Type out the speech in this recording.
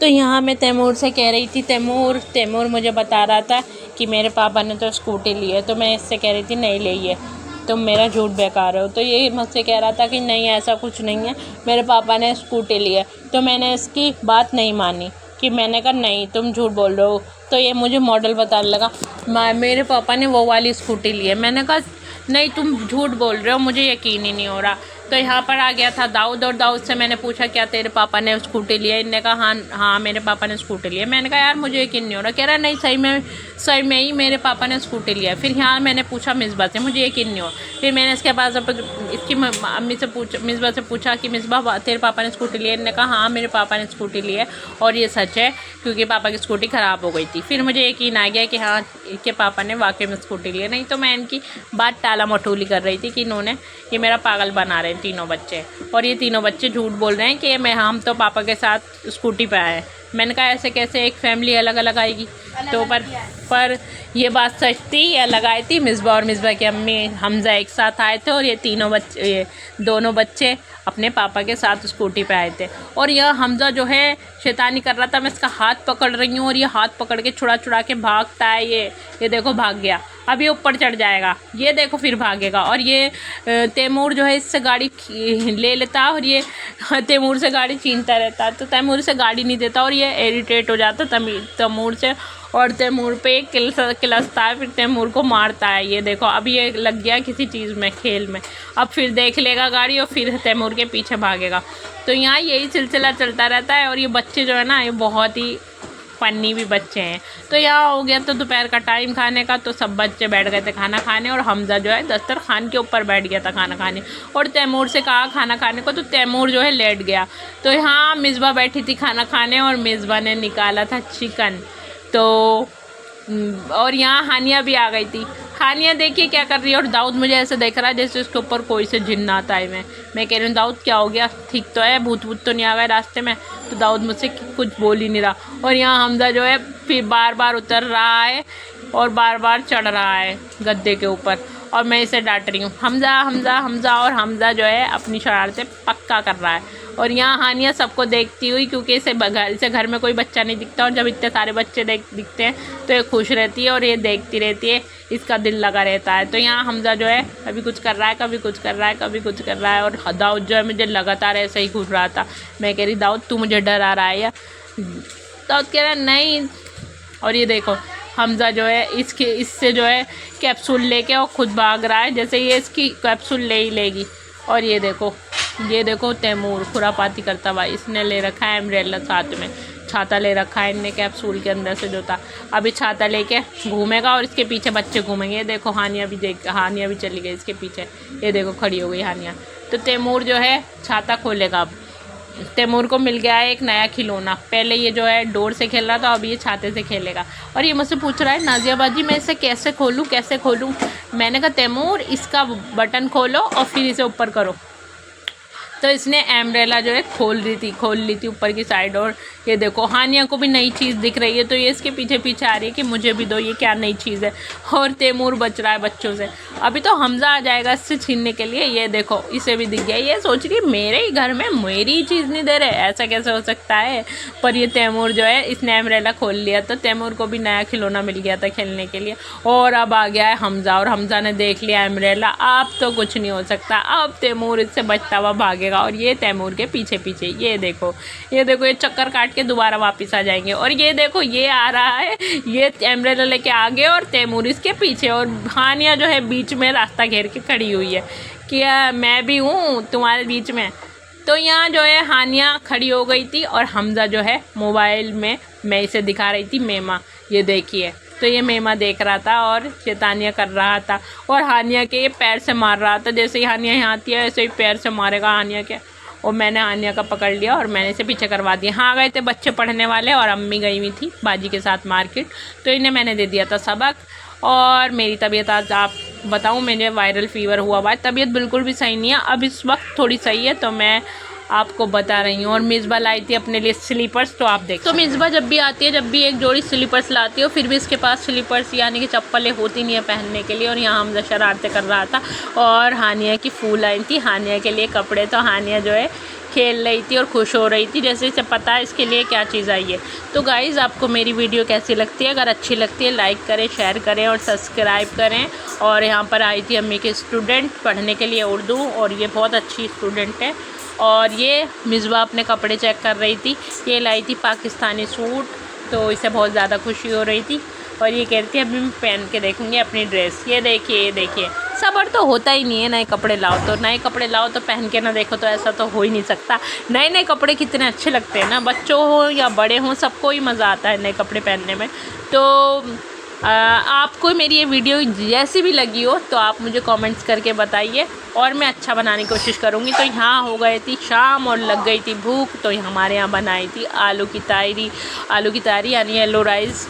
तो यहाँ मैं तैमूर से कह रही थी, तैमूर मुझे बता रहा था कि मेरे पापा ने तो स्कूटी ली है। तो मैं इससे कह रही थी नहीं ली है, तुम मेरा झूठ बेकार हो। तो ये मुझसे कह रहा था कि नहीं ऐसा कुछ नहीं है, मेरे पापा ने स्कूटी ली है। तो मैंने इसकी बात नहीं मानी कि मैंने कहा नहीं तुम झूठ बोल रहे हो। तो ये मुझे मॉडल बताने लगा, मेरे पापा ने वो वाली स्कूटी ली है। मैंने कहा नहीं तुम झूठ बोल रहे हो, मुझे यकीन ही नहीं हो रहा। तो यहाँ पर आ गया था दाऊद, और दाऊद से मैंने पूछा क्या तेरे पापा ने स्कूटी लिया? इनने कहा हाँ हाँ मेरे पापा ने स्कूटी लिया। मैंने कहा यार मुझे यकीन नहीं हो रहा। कह रहा नहीं सही में ही मेरे पापा ने स्कूटी लिया। फिर यहाँ मैंने पूछा मिसबा से, मुझे यकीन नहीं हो। फिर मैंने इसके पास इसकी अम्मी से मिसबा से पूछा कि मिसबा तेरे पापा ने स्कूटी लिया? इनने कहा हाँ मेरे पापा ने स्कूटी ली है और ये सच है क्योंकि पापा की स्कूटी ख़राब हो गई थी। फिर मुझे यकीन आ गया कि हाँ इनके पापा ने वाकई में स्कूटी ली है। नहीं तो मैं इनकी बात टाला मटोली कर रही थी कि इन्होंने ये मेरा पागल बना रहे हैं तीनों बच्चे। और ये तीनों बच्चे झूठ बोल रहे हैं कि हम तो पापा के साथ स्कूटी पे आए हैं। मैंने कहा ऐसे कैसे, एक फैमिली अलग अलग आएगी? तो पर ये बात सच थी, ये अलग आई थी। मिसबा और मिसबा की अम्मी हमज़ा एक साथ आए थे और ये दोनों बच्चे अपने पापा के साथ स्कूटी पे आए थे। और यह हमज़ा जो है शैतानी कर रहा था, मैं इसका हाथ पकड़ रही हूँ और ये हाथ पकड़ के छुड़ा के भागता है। ये देखो भाग गया, अब ये ऊपर चढ़ जाएगा, ये देखो फिर भागेगा। और ये तैमूर जो है इससे गाड़ी ले लेता है और ये तैमूर से गाड़ी छीनता रहता है। तो तैमूर से गाड़ी नहीं देता और ये इरिटेट हो जाता तैमूर से, और तैमूर पे किलसता है, फिर तैमूर को मारता है। ये देखो अब ये लग गया किसी चीज़ में, खेल में। अब फिर देख लेगा गाड़ी और फिर तैमूर के पीछे भागेगा। तो यहाँ यही सिलसिला चलता रहता है। और ये बच्चे जो है ना ये बहुत ही फन्नी भी बच्चे हैं। तो यहाँ हो गया तो दोपहर का टाइम खाने का, तो सब बच्चे बैठ गए थे खाना खाने और हमज़ा जो है दस्तरखान के ऊपर बैठ गया था खाना खाने। और तैमूर से कहा खाना खाने को, तो तैमूर जो है लेट गया। तो यहाँ मिसबा बैठी थी खाना खाने और मिसबा ने निकाला था चिकन। तो और यहाँ हानिया भी आ गई थी। हानिया देखिए क्या कर रही है, और दाऊद मुझे ऐसे देख रहा है जैसे उसके ऊपर कोई से जिन्न आता है। मैं कह रही हूँ दाऊद क्या हो गया, ठीक तो है, भूत तो नहीं आ गए रास्ते में? तो दाऊद मुझसे कुछ बोल ही नहीं रहा। और यहाँ हमज़ा जो है फिर बार उतर रहा है और बार चढ़ रहा है गद्दे के ऊपर, और मैं इसे डांट रही हूँ हमज़ा। और हमज़ा जो है अपनी शरारतें पक्का कर रहा है। और यहाँ हानिया सबको देखती हुई, क्योंकि इसे घर में कोई बच्चा नहीं दिखता, और जब इतने सारे बच्चे दिखते हैं तो ये खुश रहती है और ये देखती रहती है, इसका दिल लगा रहता है। तो यहाँ हमज़ा जो है कभी कुछ कर रहा है, कभी कुछ कर रहा है, कभी कुछ कर रहा है। और दाऊद जो है मुझे लगातार ऐसे ही घूर रहा था। मैं कह रही दाऊद तू मुझे डरा रहा है या? दाऊद कह रहा है नहीं। और ये देखो हमज़ा जो है इससे जो है कैप्सूल लेके और ख़ुद भाग रहा है, जैसे ये इसकी कैप्सूल ले ही लेगी। और ये देखो तैमूर खुरापाती करता हुआ, इसने ले रखा है अम्ब्रेला, साथ में छाता ले रखा है इनने कैप्सूल के अंदर से जो था। अभी छाता लेके घूमेगा और इसके पीछे बच्चे घूमेंगे। ये देखो हानिया भी चली गई इसके पीछे, ये देखो खड़ी हो गई हानिया। तो तैमूर जो है छाता खोलेगा। अब तैमूर को मिल गया है एक नया खिलौना। पहले ये जो है डोर से खेल रहा था, अब ये छाते से खेलेगा। और ये मुझसे पूछ रहा है नाजिया बाजी मैं इसे कैसे खोलूँ? मैंने कहा तैमूर इसका बटन खोलो और फिर इसे ऊपर करो। तो इसने एम्ब्रेला जो है खोल ली थी ऊपर की साइड। और ये देखो हानिया को भी नई चीज़ दिख रही है, तो ये इसके पीछे आ रही है कि मुझे भी दो, ये क्या नई चीज़ है। और तैमूर बच रहा है बच्चों से। अभी तो हमज़ा आ जाएगा इससे छीनने के लिए। ये देखो इसे भी दिख गया, ये सोच रही मेरे ही घर में मेरी चीज़ नहीं दे रहे, ऐसा कैसे हो सकता है। पर ये तैमूर जो है इसने एम्ब्रेला खोल लिया, तो तैमूर को भी नया खिलौना मिल गया था खेलने के लिए। और अब आ गया है हमज़ा, और हमज़ा ने देख लिया एम्ब्रेला, अब तो कुछ नहीं हो सकता। अब तैमूर इससे बचता हुआ भागेगा और ये तैमूर के पीछे ये देखो ये चक्कर काट के दोबारा वापस आ जाएंगे। और ये देखो ये आ रहा है, ये एम्ब्रेला लेके आगे और तैमूर इसके पीछे, और हानिया जो है बीच में रास्ता घेर के खड़ी हुई है कि मैं भी हूँ तुम्हारे बीच में। तो यहाँ जो है हानिया खड़ी हो गई थी और हमज़ा जो है मोबाइल में मैं इसे दिखा रही थी मेमा, ये देखिए। तो ये मेमा देख रहा था और शैतानियाँ कर रहा था, और हानिया के ये पैर से मार रहा था। जैसे ही हानिया यहाँ आती है ऐसे ही पैर से मारेगा हानिया के। और मैंने हानिया का पकड़ लिया और मैंने इसे पीछे करवा दिया। हाँ गए थे बच्चे पढ़ने वाले और अम्मी गई हुई थी बाजी के साथ मार्केट, तो इन्हें मैंने दे दिया था सबक। और मेरी तबीयत आज आप बताऊँ, मुझे वायरल फ़ीवर हुआ हुआ है, तबीयत बिल्कुल भी सही नहीं है। अब इस वक्त थोड़ी सही है तो मैं आपको बता रही हूँ। और मिसबा लाई थी अपने लिए स्लीपर्स, तो आप देख। तो मिसबा जब भी आती है, जब भी एक जोड़ी स्लीपर्स लाती है, फिर भी इसके पास स्लीपर्स यानी कि चप्पलें होती नहीं है पहनने के लिए। और यहाँ हमज़ा शरारतें कर रहा था। और हानिया की फूल आई थी हानिया के लिए कपड़े, तो हानिया जो है खेल रही थी और खुश हो रही थी, जैसे इसे पता है इसके लिए क्या चीज़ आई है। तो गाइज़ आपको मेरी वीडियो कैसी लगती है? अगर अच्छी लगती है लाइक करें, शेयर करें और सब्सक्राइब करें। और यहाँ पर आई थी अम्मी के स्टूडेंट पढ़ने के लिए उर्दू, और ये बहुत अच्छी स्टूडेंट है। और ये मिसबा अपने कपड़े चेक कर रही थी। ये लाई थी पाकिस्तानी सूट, तो इसे बहुत ज़्यादा खुशी हो रही थी। और ये कह रही थी अभी मैं पहन के देखूँगी अपनी ड्रेस। ये देखिए सब्र तो होता ही नहीं है, नए कपड़े लाओ तो पहन के ना देखो तो ऐसा तो हो ही नहीं सकता। नए कपड़े कितने अच्छे लगते हैं ना, बच्चों हो या बड़े हों सबको ही मज़ा आता है नए कपड़े पहनने में। तो आपको मेरी ये वीडियो जैसी भी लगी हो तो आप मुझे कमेंट्स करके बताइए, और मैं अच्छा बनाने की कोशिश करूँगी। तो यहाँ हो गई थी शाम और लग गई थी भूख, तो हमारे यहाँ बनाई थी आलू की तारी यानी येलो राइस।